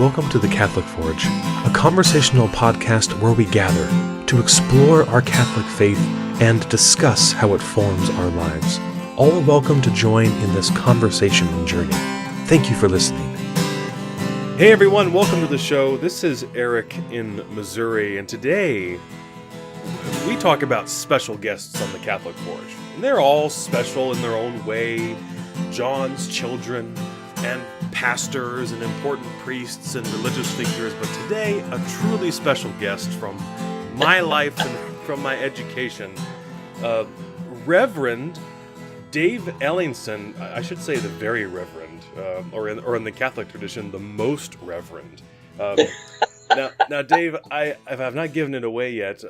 welcome to the Catholic Forge, a conversational podcast where we gather to explore our Catholic faith and discuss how it forms our lives. All are welcome to join in this conversation and journey. Thank you for listening. Hey everyone, welcome to the show. This is Eric in Missouri, and today we talk about special guests on the Catholic Forge. And they're all special in their own way. John's children and pastors and important priests and religious figures, but today a truly special guest from my life and from my education, Reverend Dave Ellingson. I should say the very Reverend, or in the Catholic tradition, the most Reverend. Now, Dave, I've not given it away yet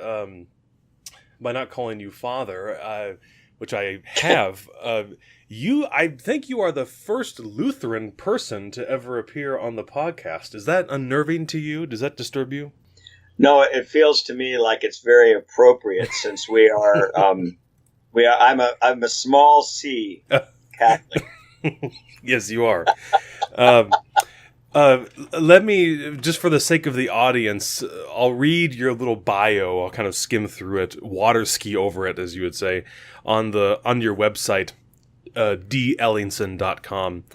by not calling you Father, which I have. I think you are the first Lutheran person to ever appear on the podcast. Is that unnerving to you? Does that disturb you? No, it feels to me like it's very appropriate since we are. I'm a small C Catholic. Yes, you are. Let me, just for the sake of the audience, I'll read your little bio. I'll kind of skim through it, water ski over it, as you would say, on your website. Ellingson.com.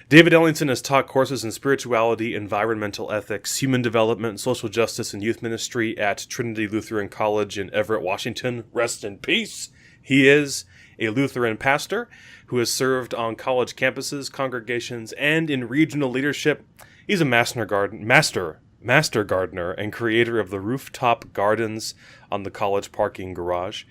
David Ellingson has taught courses in spirituality, environmental ethics, human development, social justice, and youth ministry at Trinity Lutheran College in Everett, Washington. Rest in peace. He is a Lutheran pastor who has served on college campuses, congregations, and in regional leadership. He's a master gardener and creator of the rooftop gardens on the college parking garage.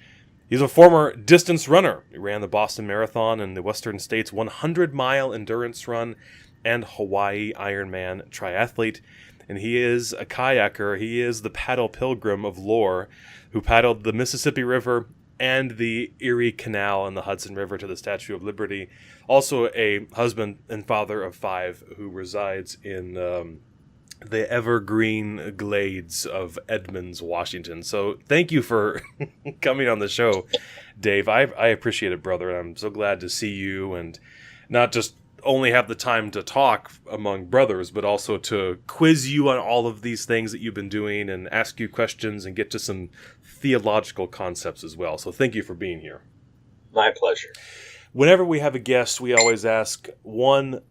He's a former distance runner. He ran the Boston Marathon and the Western States 100-mile endurance run and Hawaii Ironman triathlete. And he is a kayaker. He is the paddle pilgrim of lore who paddled the Mississippi River and the Erie Canal and the Hudson River to the Statue of Liberty. Also a husband and father of 5 who resides in the evergreen glades of Edmonds, Washington. So thank you for coming on the show, Dave. I appreciate it, brother. I'm so glad to see you and not just only have the time to talk among brothers, but also to quiz you on all of these things that you've been doing and ask you questions and get to some theological concepts as well. So thank you for being here. My pleasure. Whenever we have a guest, we always ask one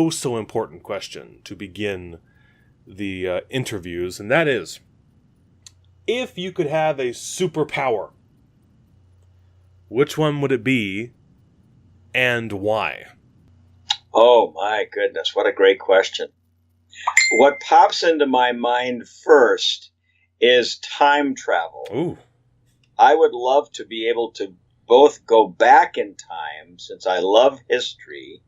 so important question to begin the interviews, and that is, if you could have a superpower, which one would it be and why? Oh my goodness, what a great question. What pops into my mind first is time travel. Ooh. I would love to be able to both go back in time, since I love history,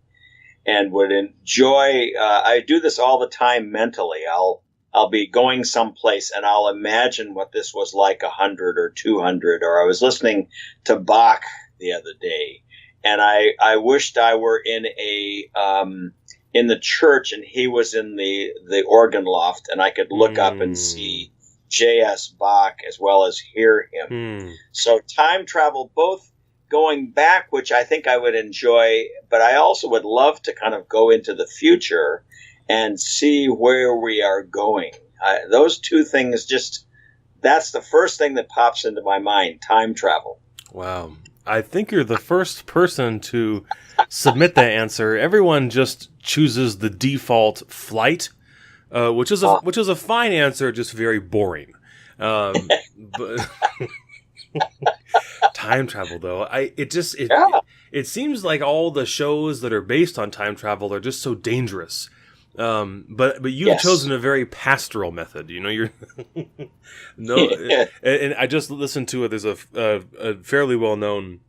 and would enjoy. I do this all the time mentally. I'll be going someplace and I'll imagine what this was like 100 or 200. Or I was listening to Bach the other day, and I wished I were in the church and he was in the organ loft, and I could look up and see J.S. Bach as well as hear him. So time travel, both going back, which I think I would enjoy, but I also would love to kind of go into the future and see where we are going. Those two things, that's the first thing that pops into my mind, time travel. Wow. I think you're the first person to submit that answer. Everyone just chooses the default flight, which is a fine answer, just very boring. But time travel, though, it seems like all the shows that are based on time travel are just so dangerous. But you've chosen a very pastoral method. You know, you're and I just listened to it. There's a fairly well known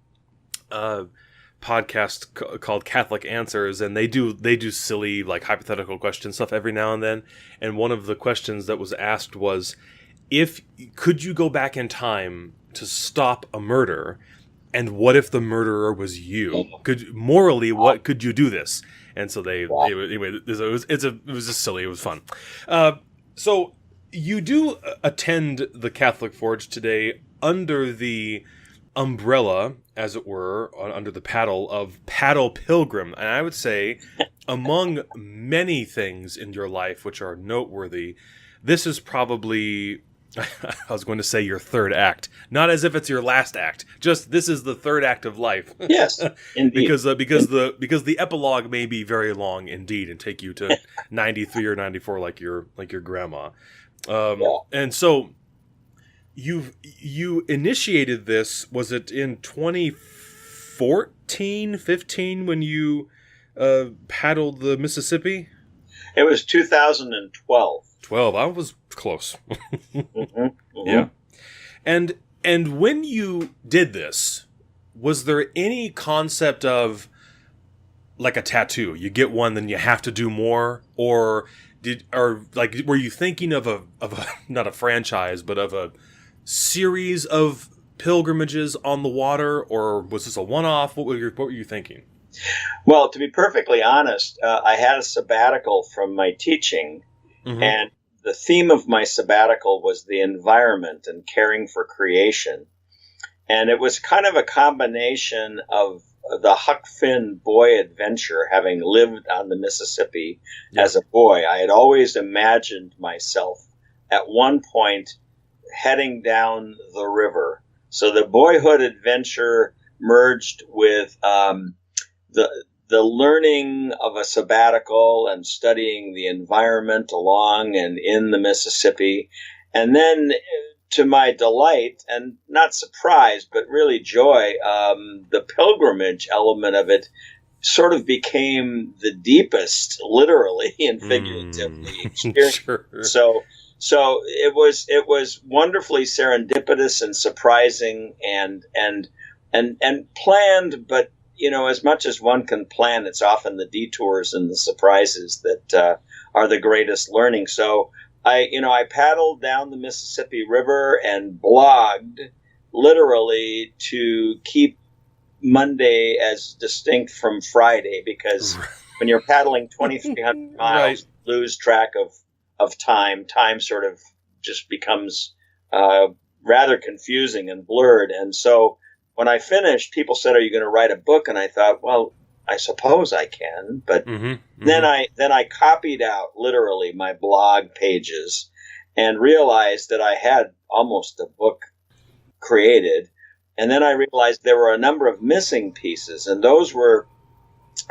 podcast called Catholic Answers, and they do silly, like, hypothetical question stuff every now and then. And one of the questions that was asked was, could you go back in time to stop a murder, and what if the murderer was you? What could you do this? And so it was just silly. It was fun. So you do attend the Catholic Forge today under the umbrella, as it were, under the paddle of Paddle Pilgrim. And I would say among many things in your life which are noteworthy, this is probably, I was going to say your third act. Not as if it's your last act. Just this is the third act of life. Yes, indeed. because the epilogue may be very long indeed and take you to 93 or 94 like your grandma. And so you initiated this, was it in 2014, 15 when you paddled the Mississippi? It was 2012. 12. I was close. Mm-hmm. Yeah. And when you did this, was there any concept of like a tattoo? You get one, then you have to do more, or were you thinking of a not a franchise, but of a series of pilgrimages on the water, or was this a one-off? What were you thinking? Well, to be perfectly honest, I had a sabbatical from my teaching, and the theme of my sabbatical was the environment and caring for creation. And it was kind of a combination of the Huck Finn boy adventure, having lived on the Mississippi as a boy. I had always imagined myself at one point heading down the river. So the boyhood adventure merged with the learning of a sabbatical and studying the environment along and in the Mississippi. And then, to my delight, and not surprise, but really joy, the pilgrimage element of it sort of became the deepest, literally and figuratively, experience. Sure. So it was wonderfully serendipitous and surprising and planned, but as much as one can plan, it's often the detours and the surprises that are the greatest learning. So I paddled down the Mississippi River and blogged literally to keep Monday as distinct from Friday, because when you're paddling 2,300 miles, you lose track of time. Time sort of just becomes rather confusing and blurred. And so when I finished, people said, "Are you going to write a book?" And I thought, well, I suppose I can. But then I copied out literally my blog pages and realized that I had almost a book created. And then I realized there were a number of missing pieces, and those were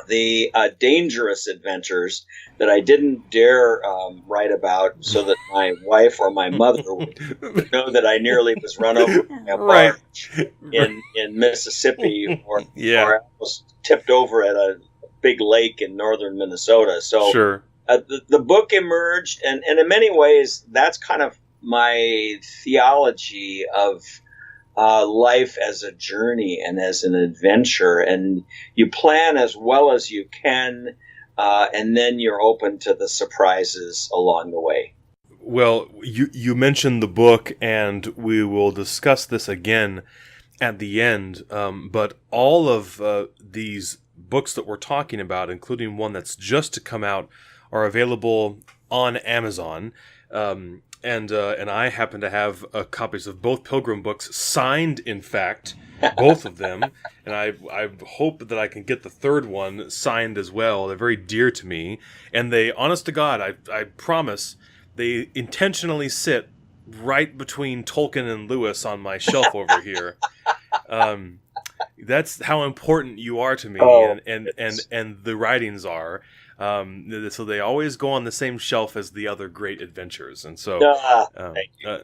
the dangerous adventures that I didn't dare write about, so that my wife or my mother would know that I nearly was run over by a barge in Mississippi, or I almost tipped over at a big lake in northern Minnesota. So the book emerged, and in many ways, that's kind of my theology of life as a journey and as an adventure. And you plan as well as you can, and then you're open to the surprises along the way. Well, you mentioned the book, and we will discuss this again at the end, but all of these books that we're talking about, including one that's just to come out, are available on Amazon. And I happen to have copies of both Pilgrim books, signed, in fact, both of them. And I hope that I can get the third one signed as well. They're very dear to me. And they, honest to God, I promise, they intentionally sit right between Tolkien and Lewis on my shelf over here. That's how important you are to me, and the writings are. So they always go on the same shelf as the other great adventures, and so thank you.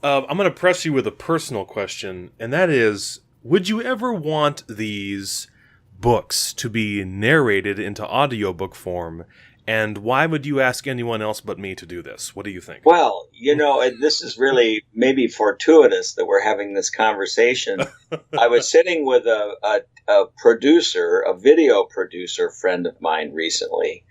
I'm going to press you with a personal question, and that is: would you ever want these books to be narrated into audiobook form? And why would you ask anyone else but me to do this? What do you think? Well, this is really maybe fortuitous that we're having this conversation. I was sitting with a producer, a video producer friend of mine recently,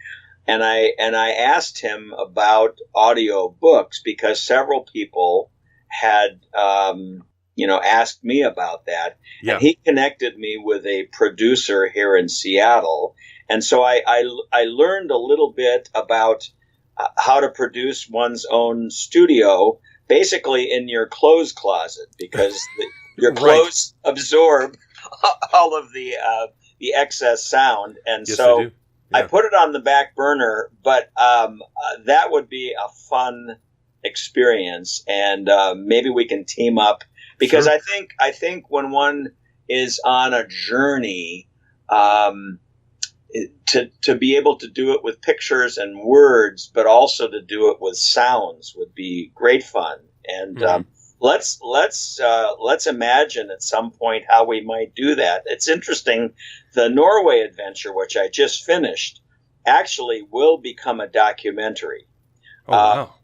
and I asked him about audio books, because several people had asked me about that. Yeah. And he connected me with a producer here in Seattle. And so I learned a little bit about how to produce one's own studio, basically in your clothes closet, because your clothes absorb all of the excess sound. And yes, so I put it on the back burner, but that would be a fun experience, and maybe we can team up, because Sure. I think when one is on a journey, to be able to do it with pictures and words, but also to do it with sounds would be great fun. And let's imagine at some point how we might do that. It's interesting. The Norway adventure, which I just finished, actually will become a documentary. Oh wow!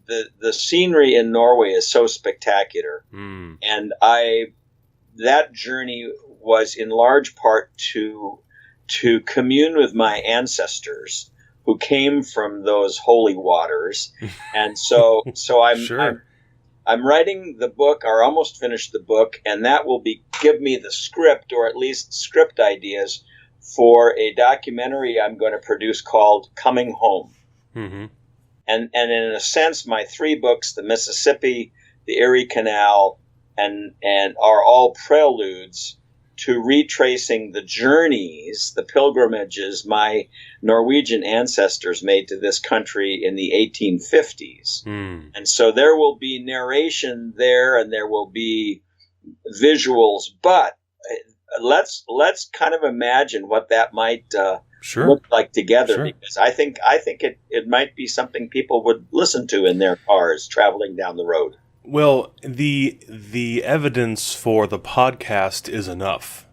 The scenery in Norway is so spectacular, and that journey was in large part to commune with my ancestors who came from those holy waters, and so I'm Sure. I'm writing the book, or almost finished the book, and that will give me the script, or at least script ideas, for a documentary I'm going to produce called Coming Home. Mm-hmm. And in a sense, my 3 books, the Mississippi, the Erie Canal, and are all preludes to retracing the journeys, the pilgrimages my Norwegian ancestors made to this country in the 1850s. And so there will be narration there, and there will be visuals, but let's kind of imagine what that might look like together, because I think it might be something people would listen to in their cars traveling down the road. Well, the evidence for the podcast is enough,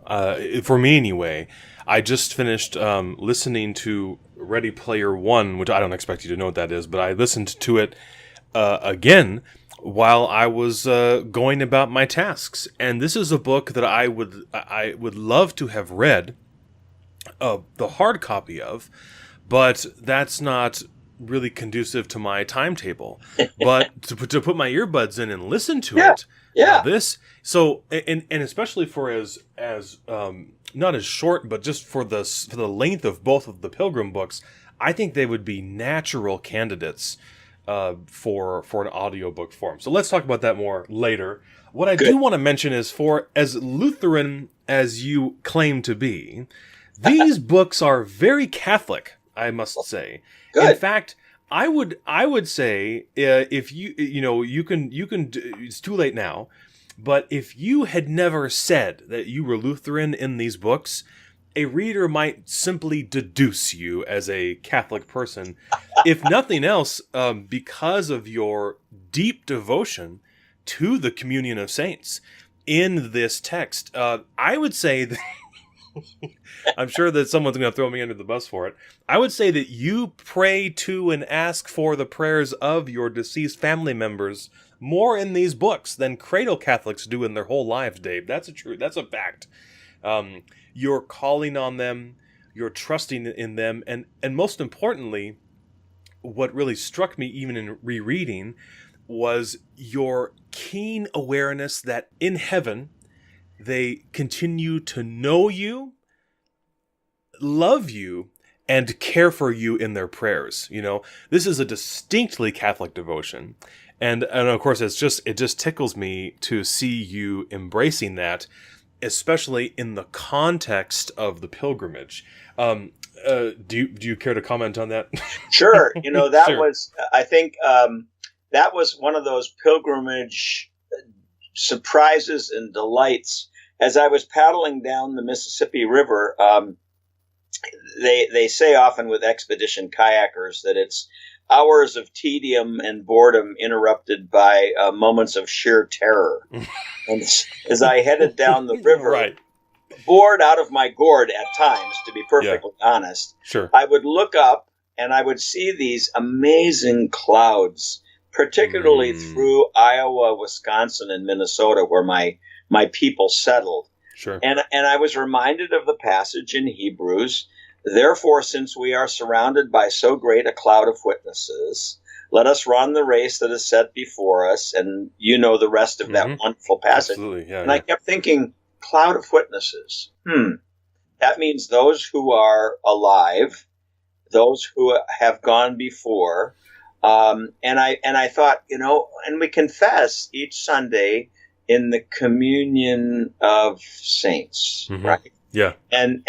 for me anyway. I just finished listening to Ready Player One, which I don't expect you to know what that is, but I listened to it again while I was going about my tasks. And this is a book that I would love to have read the hard copy of, but that's not really conducive to my timetable. But to put my earbuds in and listen to it, and especially for as not as short, but just for the length of both of the Pilgrim books, I think they would be natural candidates for an audiobook form. So let's talk about that more later. What I do want to mention is, for as Lutheran as you claim to be, these books are very Catholic, I must say. Good. In fact, I would say, if you can, it's too late now, but if you had never said that you were Lutheran in these books, a reader might simply deduce you as a Catholic person, if nothing else, because of your deep devotion to the communion of saints in this text. I would say that I'm sure that someone's going to throw me under the bus for it. I would say that you pray to and ask for the prayers of your deceased family members more in these books than cradle Catholics do in their whole lives, Dave. That's a fact. You're calling on them, you're trusting in them, and most importantly, what really struck me even in rereading was your keen awareness that in heaven they continue to know you, love you, and care for you in their prayers. This is a distinctly Catholic devotion. And of course, it just tickles me to see you embracing that, especially in the context of the pilgrimage. Do you care to comment on that? Sure. That Sure. was, I think, that was one of those pilgrimage surprises and delights. As I was paddling down the Mississippi River, they say often with expedition kayakers that it's hours of tedium and boredom interrupted by moments of sheer terror. And as I headed down the river, right, bored out of my gourd at times, to be perfectly honest, sure, I would look up and I would see these amazing clouds, particularly through Iowa, Wisconsin, and Minnesota, where my people settled. Sure. And I was reminded of the passage in Hebrews, therefore, since we are surrounded by so great a cloud of witnesses, let us run the race that is set before us. And the rest of that wonderful passage. Absolutely. Yeah, and I kept thinking, cloud of witnesses. That means those who are alive, those who have gone before. And I thought, and we confess each Sunday in the communion of saints, right? Yeah. And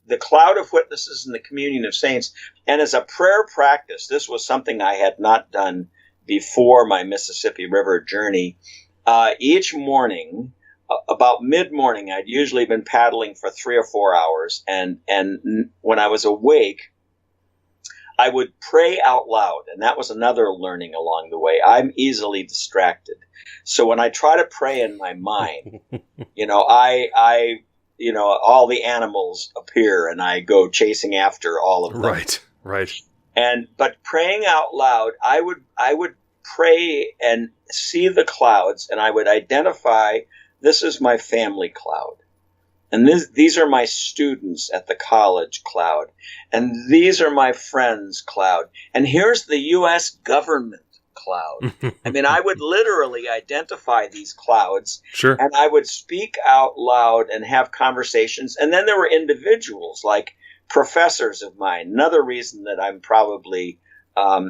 the cloud of witnesses and the communion of saints. And as a prayer practice, this was something I had not done before my Mississippi River journey. Each morning, about mid-morning, I'd usually been paddling for 3 or 4 hours. And when I was awake, I would pray out loud. And that was another learning along the way. I'm easily distracted. So when I try to pray in my mind, all the animals appear and I go chasing after all of them. Right. But praying out loud, I would pray and see the clouds, and I would identify, this is my family cloud. And these are my students at the college cloud. And these are my friends cloud. And here's the U.S. government cloud. I mean, I would literally identify these clouds. Sure. And I would speak out loud and have conversations. And then there were individuals like professors of mine. Another reason that I'm probably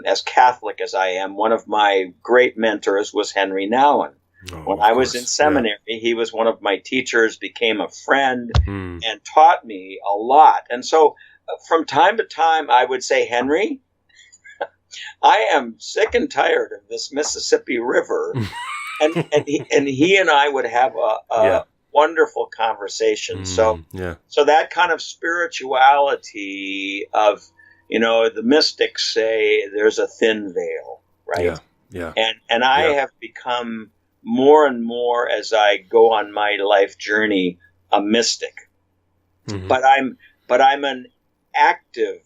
as Catholic as I am, one of my great mentors was Henry Nouwen. When I was in seminary, he was one of my teachers, became a friend, and taught me a lot. And so from time to time, I would say, Henry, I am sick and tired of this Mississippi River. and he and I would have a wonderful conversation. So that kind of spirituality of, the mystics say there's a thin veil, right? Yeah. And I have become more and more as I go on my life journey, a mystic. Mm-hmm. But I'm an active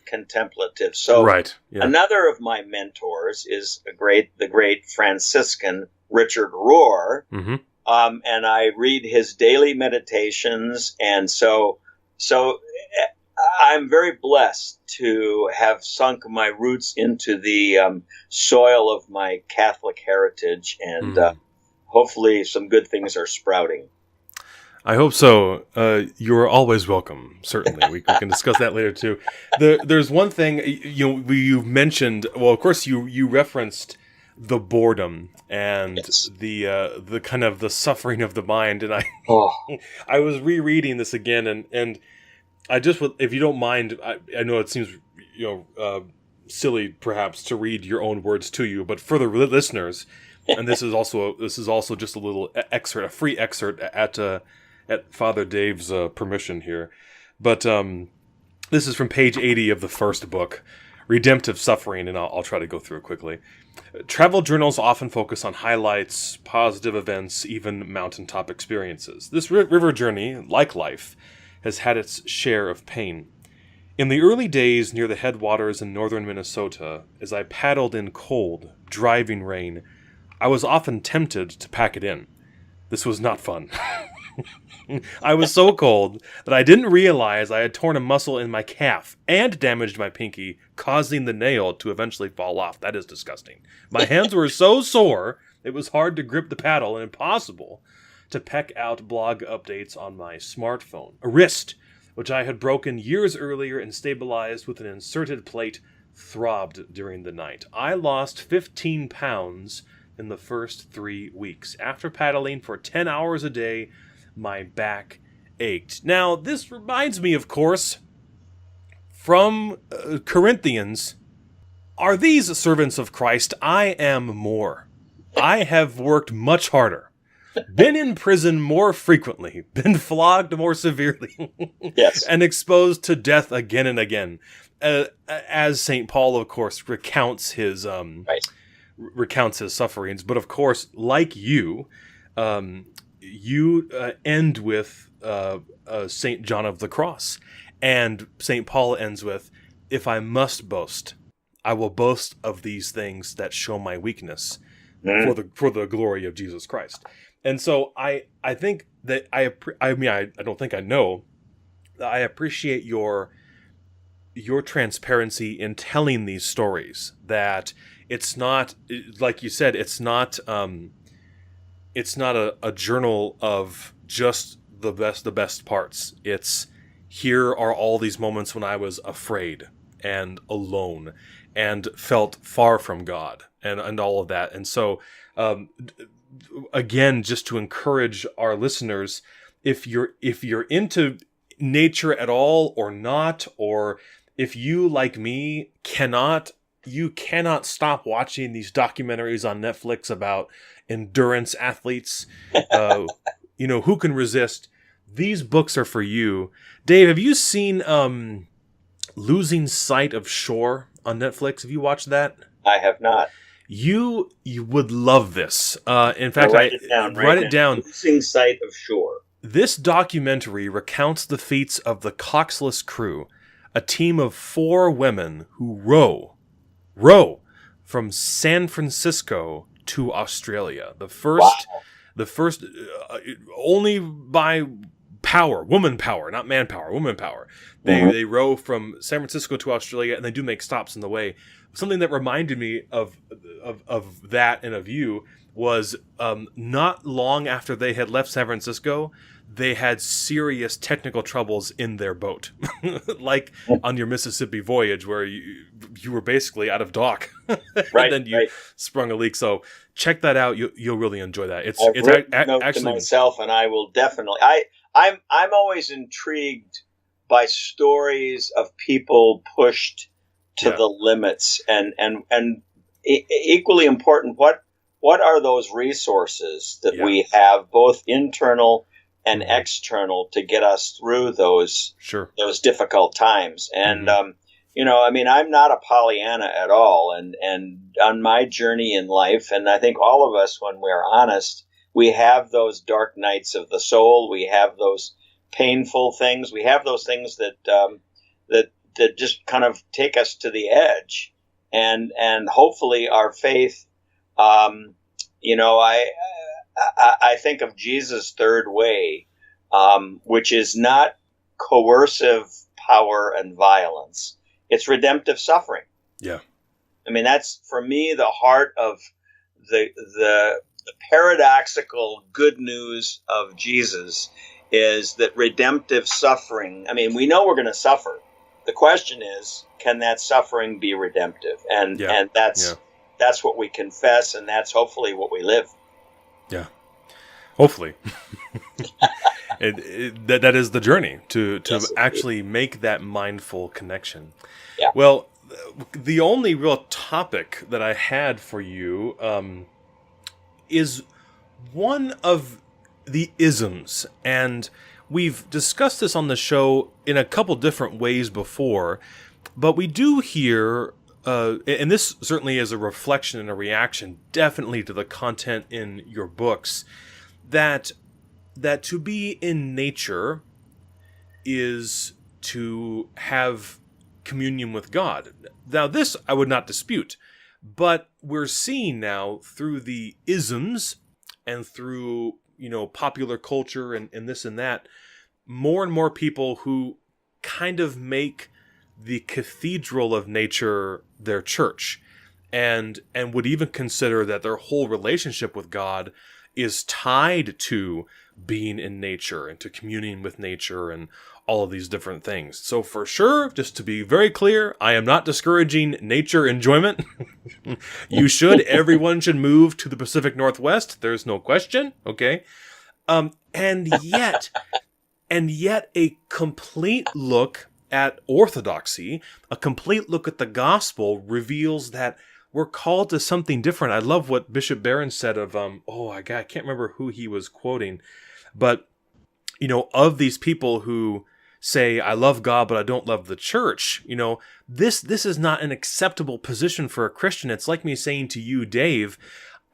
contemplative. So another of my mentors is the great Franciscan Richard Rohr. Mm-hmm. And I read his daily meditations. And so I'm very blessed to have sunk my roots into the soil of my Catholic heritage, and hopefully some good things are sprouting. I hope so. You're always welcome, certainly. We can discuss that later, too. There's one thing you mentioned. Well, of course, you referenced the boredom and the kind of the suffering of the mind. And I was rereading this again, and I just, if you don't mind, I know it seems silly perhaps to read your own words to you, but for the listeners, and this is also just a little excerpt, a free excerpt at Father Dave's permission here, but this is from page 80 of the first book, Redemptive Suffering, and I'll try to go through it quickly. Travel journals often focus on highlights, positive events, even mountaintop experiences. This river journey, like life, has had its share of pain. In the early days near the headwaters in northern Minnesota, as I paddled in cold, driving rain, I was often tempted to pack it in. This was not fun. I was so cold that I didn't realize I had torn a muscle in my calf and damaged my pinky, causing the nail to eventually fall off. That is disgusting. My hands were so sore, it was hard to grip the paddle and impossible to peck out blog updates on my smartphone. A wrist, which I had broken years earlier and stabilized with an inserted plate, throbbed during the night. I lost 15 pounds in the first 3 weeks. After paddling for 10 hours a day, my back ached. Now, this reminds me, of course, from Corinthians, are these servants of Christ? I am more. I have worked much harder. Been in prison more frequently, been flogged more severely, and exposed to death again and again. As St. Paul, of course, recounts his sufferings. But of course, like you end with St. John of the Cross. And St. Paul ends with, if I must boast, I will boast of these things that show my weakness for the glory of Jesus Christ. And so I think that I don't think I know that I appreciate your transparency in telling these stories, that it's not, like you said, it's not a journal of just the best parts. It's, here are all these moments when I was afraid and alone and felt far from God and all of that. And so again, just to encourage our listeners, if you're into nature at all or not, or if you, like me, cannot stop watching these documentaries on Netflix about endurance athletes, who can resist? These books are for you. Dave, have you seen Losing Sight of Shore on Netflix? Have you watched that? I have not. You would love this. In fact, I'll write it down. Write it down. Losing Sight of Shore. This documentary recounts the feats of the Coxless crew, a team of 4 women who row from San Francisco to Australia. The first, only by power, woman power, not manpower, woman power. They row from San Francisco to Australia, and they do make stops in the way. Something that reminded me of that and of you was not long after they had left San Francisco, they had serious technical troubles in their boat, like on your Mississippi voyage, where you were basically out of dock, and then you sprung a leak. So check that out; you'll really enjoy that. It's actually to myself, and I will definitely. I'm always intrigued by stories of people pushed to the limits, and equally important, what are those resources that we have, both internal and external, to get us through those difficult times. And I'm not a Pollyanna at all, and on my journey in life, and I think all of us, when we're honest, we have those dark nights of the soul, we have those painful things, we have those things that just kind of take us to the edge, and hopefully our faith, I think of Jesus' third way, which is not coercive power and violence. It's redemptive suffering. Yeah. I mean, that's, for me, the heart of the paradoxical good news of Jesus, is that redemptive suffering, I mean, we know we're going to suffer. The question is, can that suffering be redemptive? And that's what we confess, and that's hopefully what we live. Yeah, hopefully. That is the journey to actually make that mindful connection. Yeah. Well, the only real topic that I had for you is one of the isms, and we've discussed this on the show in a couple different ways before, but we do hear, and this certainly is a reflection and a reaction definitely to the content in your books, that to be in nature is to have communion with God. Now, this I would not dispute, but we're seeing now through the isms and through popular culture and this and that, more and more people who kind of make the cathedral of nature their church, and would even consider that their whole relationship with God is tied to being in nature and to communing with nature and all of these different things. So for sure, just to be very clear, I am not discouraging nature enjoyment. Everyone should move to the Pacific Northwest. There's no question. Okay. And yet a complete look at orthodoxy, a complete look at the gospel, reveals that we're called to something different. I love what Bishop Barron said of, I can't remember who he was quoting, but, of these people who say, I love God, but I don't love the church, this is not an acceptable position for a Christian. It's like me saying to you, Dave,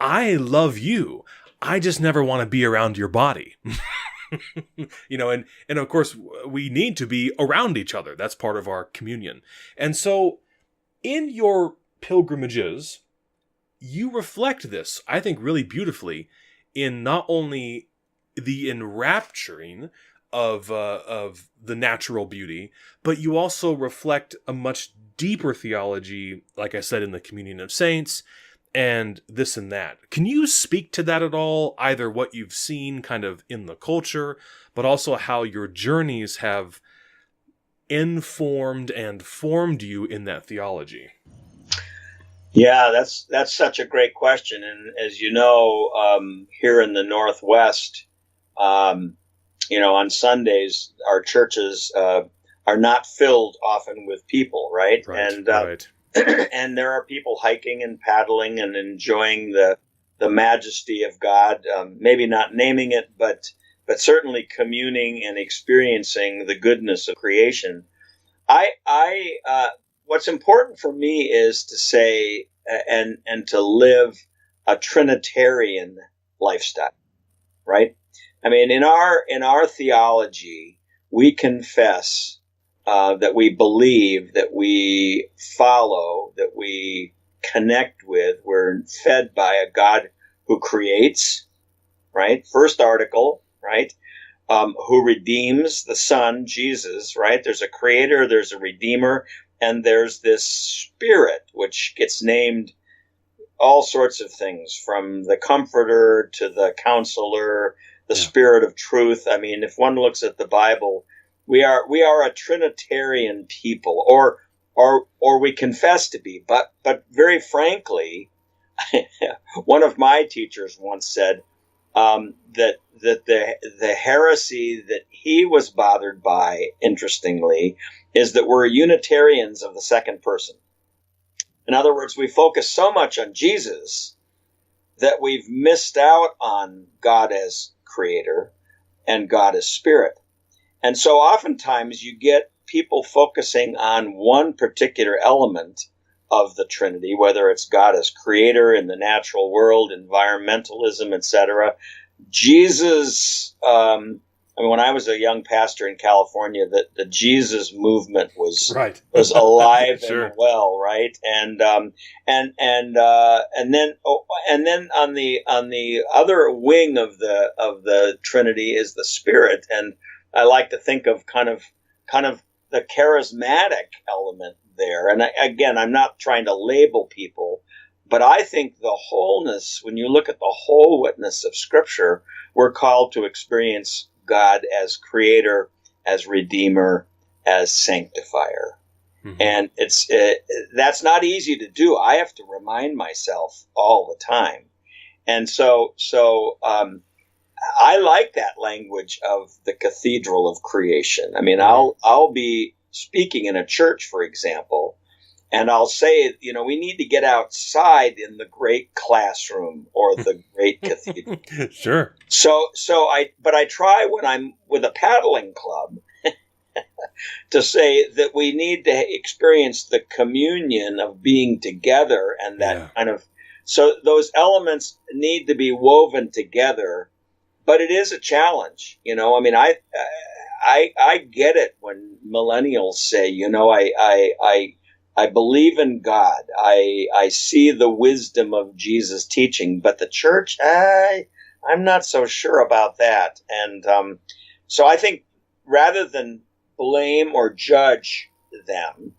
I love you, I just never want to be around your body. And of course we need to be around each other. That's part of our communion. And so in your pilgrimages, you reflect this, I think, really beautifully in not only the enrapturing of the natural beauty, but you also reflect a much deeper theology, like I said, in the communion of saints and this and that. Can you speak to that at all? Either what you've seen kind of in the culture, but also how your journeys have informed and formed you in that theology. Yeah, that's such a great question. And as you know, here in the Northwest, on Sundays, our churches are not filled often with people, right? And right. and there are people hiking and paddling and enjoying the majesty of God, maybe not naming it, but certainly communing and experiencing the goodness of creation. What's important for me is to say and to live a Trinitarian lifestyle, right? I mean, in our theology, we confess that we believe, that we follow, that we connect with. We're fed by a God who creates, right? First article, right? Who redeems, the Son, Jesus, right? There's a creator, there's a redeemer, and there's this Spirit, which gets named all sorts of things, from the Comforter to the Counselor, the Spirit of Truth. I mean, if one looks at the Bible, we are a Trinitarian people, or we confess to be. But very frankly, one of my teachers once said that the heresy that he was bothered by, interestingly, is that we're Unitarians of the second person. In other words, we focus so much on Jesus that we've missed out on God as creator and God as Spirit. And so oftentimes you get people focusing on one particular element of the Trinity, whether it's God as creator in the natural world, environmentalism, etc. Jesus, when I was a young pastor in California, the Jesus movement was was alive sure. and well, right? And then on the other wing of the Trinity is the Spirit, and I like to think of kind of the charismatic element there. And again, I'm not trying to label people, but I think the wholeness, when you look at the whole witness of Scripture, we're called to experience God as creator, as redeemer, as sanctifier. Mm-hmm. And that's not easy to do. I have to remind myself all the time. And so I like that language of the cathedral of creation. I mean, I'll be speaking in a church, for example, and I'll say, we need to get outside in the great classroom or the great cathedral. Sure. But I try when I'm with a paddling club to say that we need to experience the communion of being together, and that kind of, so those elements need to be woven together. But it is a challenge, I mean, I get it when millennials say, I believe in God. I see the wisdom of Jesus' teaching, but the church, I'm not so sure about that. And so I think rather than blame or judge them,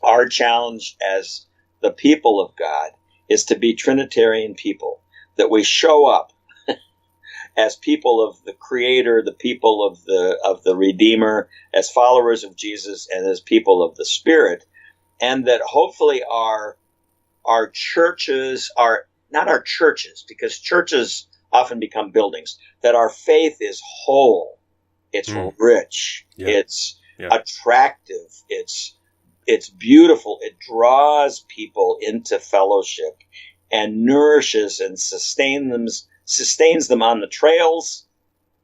our challenge as the people of God is to be Trinitarian people, that we show up as people of the Creator, the people of the Redeemer, as followers of Jesus, and as people of the Spirit, and that hopefully our churches are not our churches, because churches often become buildings, that our faith is whole, it's rich, it's attractive, it's beautiful, it draws people into fellowship and nourishes and sustains them on the trails,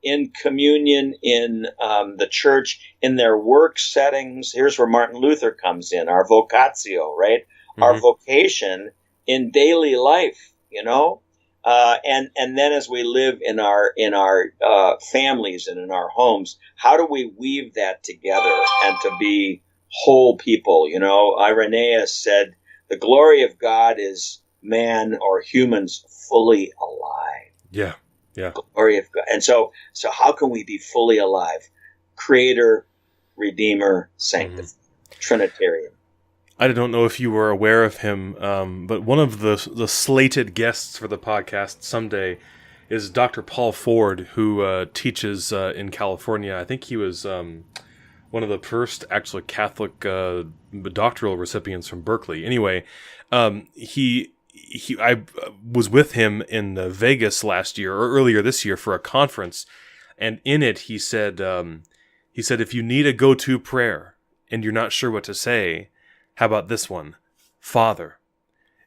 in communion, in the church, in their work settings. Here's where Martin Luther comes in, our vocatio, right? Mm-hmm. Our vocation in daily life, and then as we live in our families and in our homes, how do we weave that together and to be whole people? Irenaeus said, the glory of God is man or humans fully alive. Yeah. Glory of God. And so how can we be fully alive? Creator, Redeemer, Sanctifier, Trinitarian. I don't know if you were aware of him, but one of the slated guests for the podcast someday is Dr. Paul Ford, who teaches in California. I think he was one of the first actually Catholic doctoral recipients from Berkeley. Anyway, I was with him in Vegas last year or earlier this year for a conference, And in it, he said, if you need a go-to prayer and you're not sure what to say, how about this one? Father,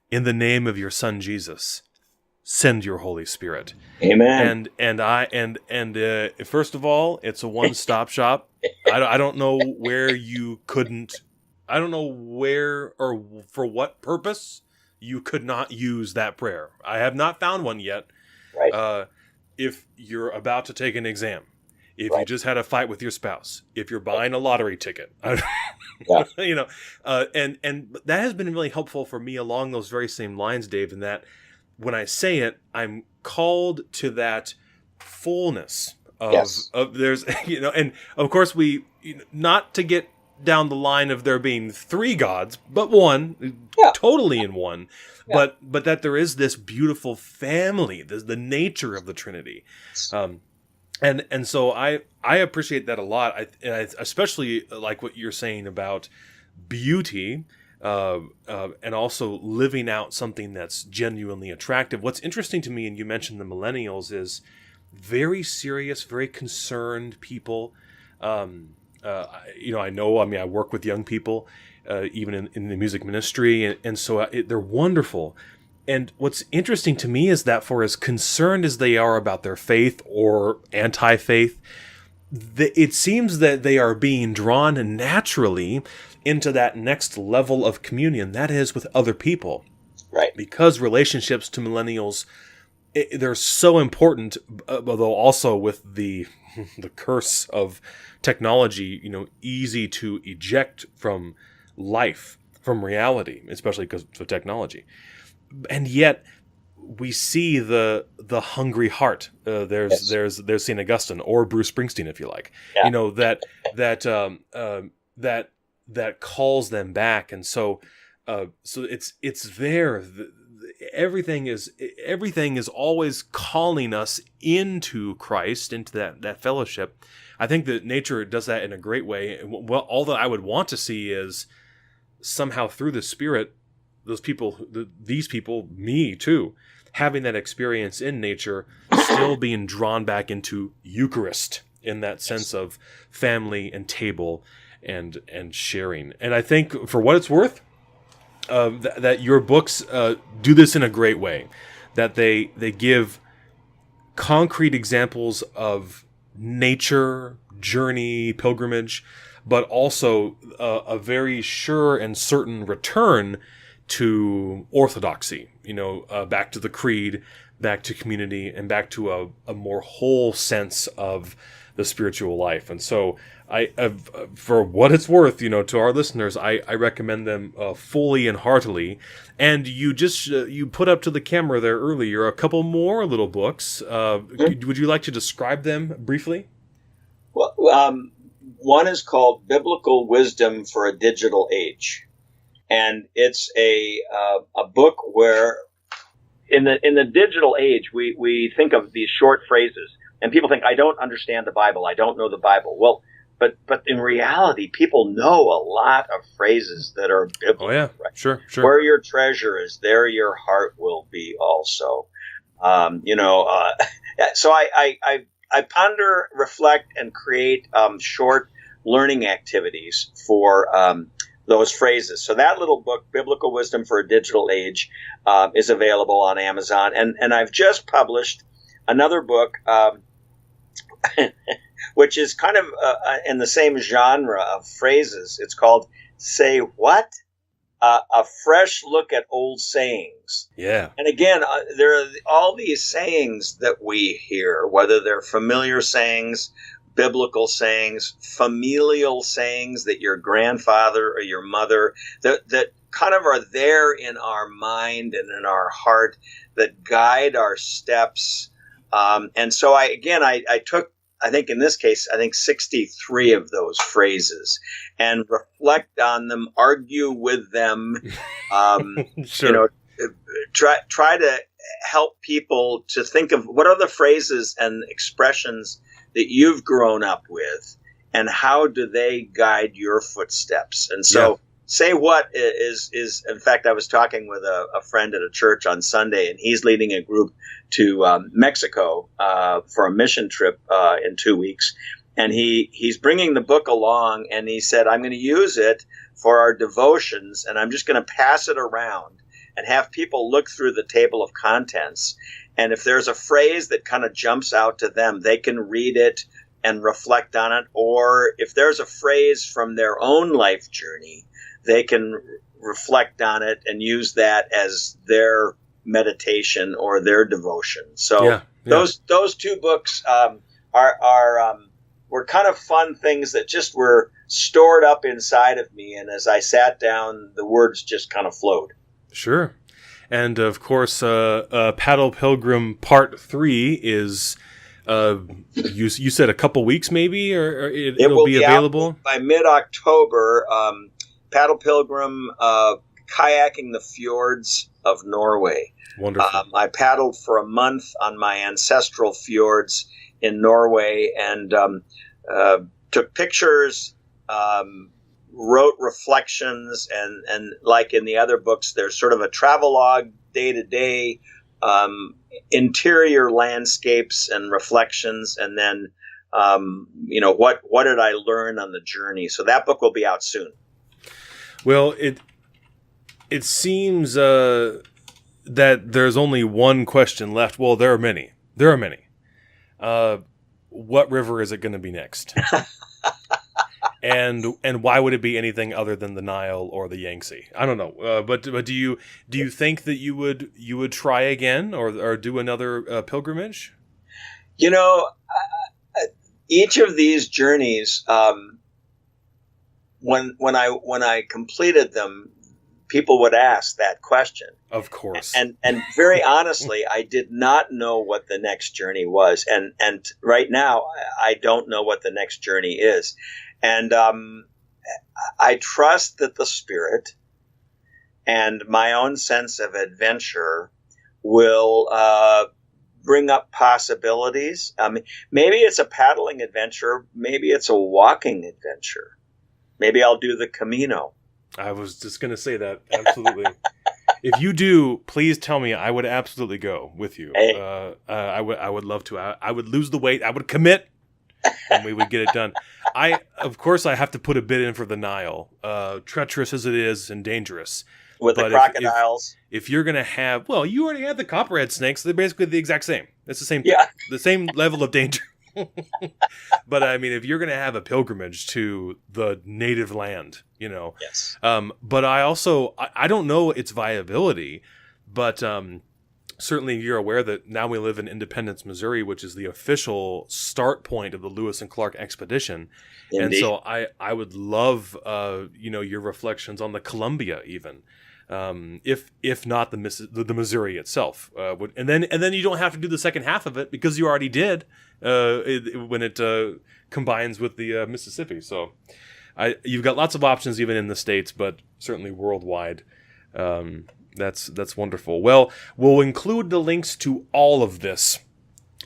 in the name of your Son Jesus, send your Holy Spirit. Amen. And first of all, it's a one-stop shop. I don't know where you couldn't. I don't know where or for what purpose you could not use that prayer. I have not found one yet. Right. If you're about to take an exam, if Right. you just had a fight with your spouse, if you're buying a lottery ticket, Yeah. and that has been really helpful for me along those very same lines, Dave, in that when I say it, I'm called to that fullness of, Yes. of there's, and of course not to get down the line of there being three gods, but one, Yeah. totally in one, Yeah. but that there is this beautiful family, the nature of the Trinity. And so I appreciate that a lot. I especially like what you're saying about beauty, and also living out something that's genuinely attractive. What's interesting to me, and you mentioned the millennials, is very serious, very concerned people. I work with young people, even in the music ministry, and so they're wonderful. And what's interesting to me is that for as concerned as they are about their faith or anti-faith, it seems that they are being drawn naturally into that next level of communion, that is with other people. Right. Because relationships to millennials, they're so important, although also with the curse of technology, easy to eject from life, from reality, especially because of technology. And yet we see the hungry heart. There's St. Augustine or Bruce Springsteen, if you like, Yeah. that calls them back. And so it's there. Everything is always calling us into Christ, into that fellowship. I think that nature does that in a great way. Well, all that I would want to see is somehow through the Spirit, these people, me too, having that experience in nature, still being drawn back into Eucharist in that sense of family and table and sharing. And I think, for what it's worth, that your books do this in a great way, that they give concrete examples of nature, journey, pilgrimage, but also a very sure and certain return to orthodoxy, back to the creed, back to community, and back to a more whole sense of the spiritual life. And so for what it's worth, to our listeners, I recommend them fully and heartily. And you you put up to the camera there earlier a couple more little books. Would you like to describe them briefly? Well, one is called Biblical Wisdom for a Digital Age. And it's a book where in the digital age, we think of these short phrases, and people think, I don't understand the Bible. I don't know the Bible. Well, but in reality, people know a lot of phrases that are biblical. Oh, yeah. Right? Sure. Where your treasure is, there your heart will be also. So I ponder, reflect, and create short learning activities for those phrases. So that little book, Biblical Wisdom for a Digital Age, is available on Amazon. And I've just published another book, which is kind of in the same genre of phrases. It's called Say What? A fresh look at old sayings. Yeah. And again, there are all these sayings that we hear, whether they're familiar sayings, biblical sayings, familial sayings that your grandfather or your mother, that kind of are there in our mind and in our heart, that guide our steps. And so I took, I think in this case, 63 of those phrases and reflect on them, argue with them, Sure. Try to help people to think of what are the phrases and expressions that you've grown up with and how do they guide your footsteps. And so say what is in fact, I was talking with a friend at a church on Sunday, and he's leading a group to Mexico for a mission trip in 2 weeks. And he's bringing the book along, and he said, I'm going to use it for our devotions, and I'm just going to pass it around and have people look through the table of contents. And if there's a phrase that kind of jumps out to them, they can read it and reflect on it. Or if there's a phrase from their own life journey, they can reflect on it and use that as their meditation or their devotion. So those two books were kind of fun things that just were stored up inside of me. And as I sat down, the words just kind of flowed. Sure. And of course, Paddle Pilgrim Part 3 is, you said a couple weeks maybe, or it'll be available? By mid-October. Paddle Pilgrim, kayaking the fjords of Norway. Wonderful. I paddled for a month on my ancestral fjords in Norway, and took pictures, wrote reflections, and like in the other books, there's sort of a travelogue, day-to-day, interior landscapes and reflections, and then what did I learn on the journey. So that book will be out soon. Well, it seems that there's only one question left. Well, there are many. What river is it going to be next? And why would it be anything other than the Nile or the Yangtze? I don't know. But do you think that you would try again or do another pilgrimage? Each of these journeys, when I completed them, people would ask that question. Of course. And very honestly, I did not know what the next journey was. And right now, I don't know what the next journey is. And I trust that the Spirit and my own sense of adventure will bring up possibilities. Maybe it's a paddling adventure. Maybe it's a walking adventure. Maybe I'll do the Camino. I was just going to say that. Absolutely. If you do, please tell me. I would absolutely go with you. Hey. I would love to. I would lose the weight. I would commit, and we would get it done. Of course, I have to put a bid in for the Nile, treacherous as it is and dangerous. With the crocodiles. If you're going to have, well, you already have the copperhead snakes. They're basically the exact same. It's the same thing. Yeah. The same level of danger. But I mean, if you're going to have a pilgrimage to the native land, Yes. But I don't know its viability, but certainly you're aware that now we live in Independence, Missouri, which is the official start point of the Lewis and Clark expedition. Indeed. And so I would love, your reflections on the Columbia even. If not the Missouri itself, and then you don't have to do the second half of it because you already did when it combines with the Mississippi. So you've got lots of options even in the States, but certainly worldwide. That's wonderful. Well, we'll include the links to all of this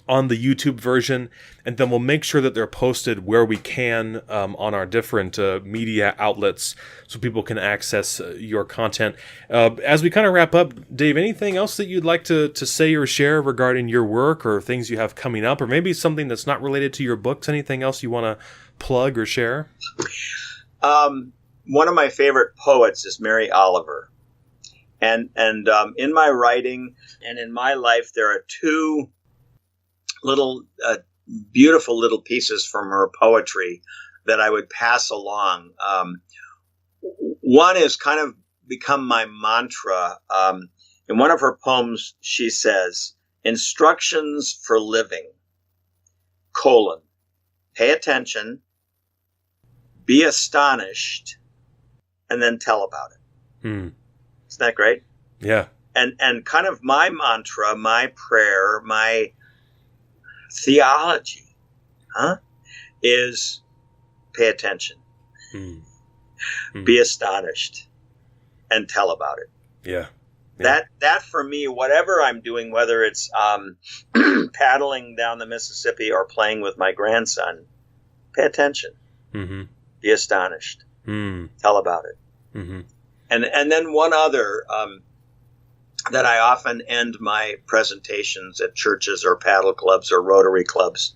on the YouTube version, and then we'll make sure that they're posted where we can on our different media outlets so people can access your content. As we kind of wrap up, Dave, anything else that you'd like to say or share regarding your work or things you have coming up, or maybe something that's not related to your books? Anything else you want to plug or share? One of my favorite poets is Mary Oliver. And in my writing and in my life, there are two little beautiful little pieces from her poetry that I would pass along. One is kind of become my mantra. In one of her poems, she says, "Instructions for living, : pay attention, be astonished, and then tell about it." Isn't that great? Yeah. And kind of my mantra, my prayer, my theology, is pay attention, be astonished, and tell about it. Yeah. That for me, whatever I'm doing, whether it's paddling down the Mississippi or playing with my grandson, pay attention, be astonished, tell about it. Mm-hmm. And then one other that I often end my presentations at churches or paddle clubs or Rotary clubs.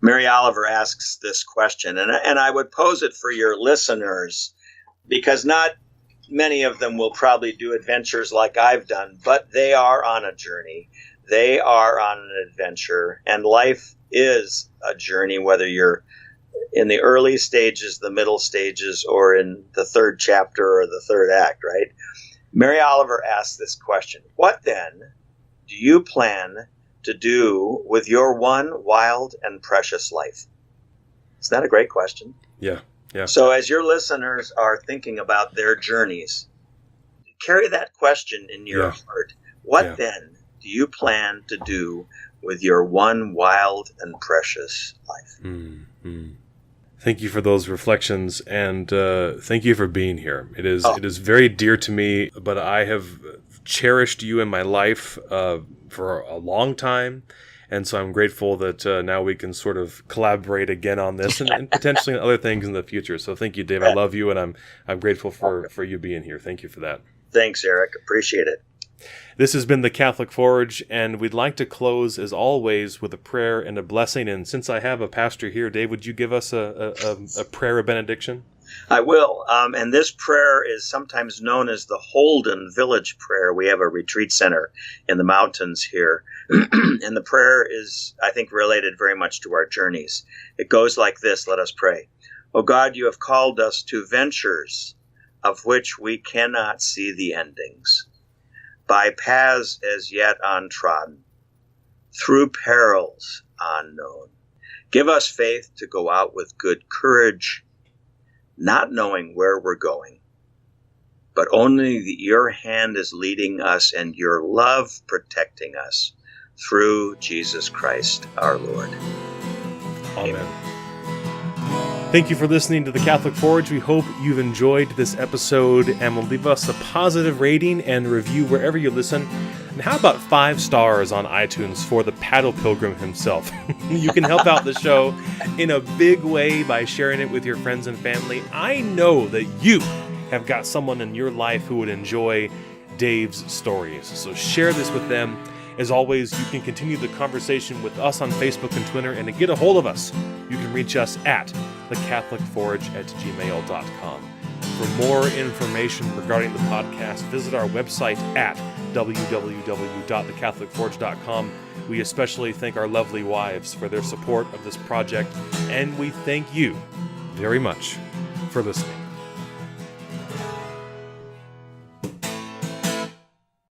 Mary Oliver asks this question, and I would pose it for your listeners, because not many of them will probably do adventures like I've done, but they are on a journey. They are on an adventure, and life is a journey, whether you're in the early stages, the middle stages, or in the third chapter or the third act, right? Mary Oliver asks this question: what then do you plan to do with your one wild and precious life? Isn't that a great question? Yeah. Yeah. So as your listeners are thinking about their journeys, carry that question in your heart. What then do you plan to do with your one wild and precious life? Mm-hmm. Thank you for those reflections, and thank you for being here. It is very dear to me, but I have cherished you in my life for a long time, and so I'm grateful that now we can sort of collaborate again on this and potentially on other things in the future. So thank you, Dave. I love you, and I'm grateful for you being here. Thank you for that. Thanks, Eric. Appreciate it. This has been the Catholic Forge, and we'd like to close, as always, with a prayer and a blessing. And since I have a pastor here, Dave, would you give us a prayer of benediction? I will. And this prayer is sometimes known as the Holden Village Prayer. We have a retreat center in the mountains here. And the prayer is, I think, related very much to our journeys. It goes like this. Let us pray. O God, you have called us to ventures of which we cannot see the endings, by paths as yet untrodden, through perils unknown. Give us faith to go out with good courage, not knowing where we're going, but only that your hand is leading us and your love protecting us through Jesus Christ our Lord. Amen. Thank you for listening to the Catholic Forge. We hope you've enjoyed this episode and will leave us a positive rating and review wherever you listen. And how about 5 stars on iTunes for the Paddle Pilgrim himself? You can help out the show in a big way by sharing it with your friends and family. I know that you have got someone in your life who would enjoy Dave's stories, so share this with them. As always, you can continue the conversation with us on Facebook and Twitter, and to get a hold of us, you can reach us at thecatholicforge@gmail.com. For more information regarding the podcast, visit our website at www.thecatholicforge.com. We especially thank our lovely wives for their support of this project, and we thank you very much for listening.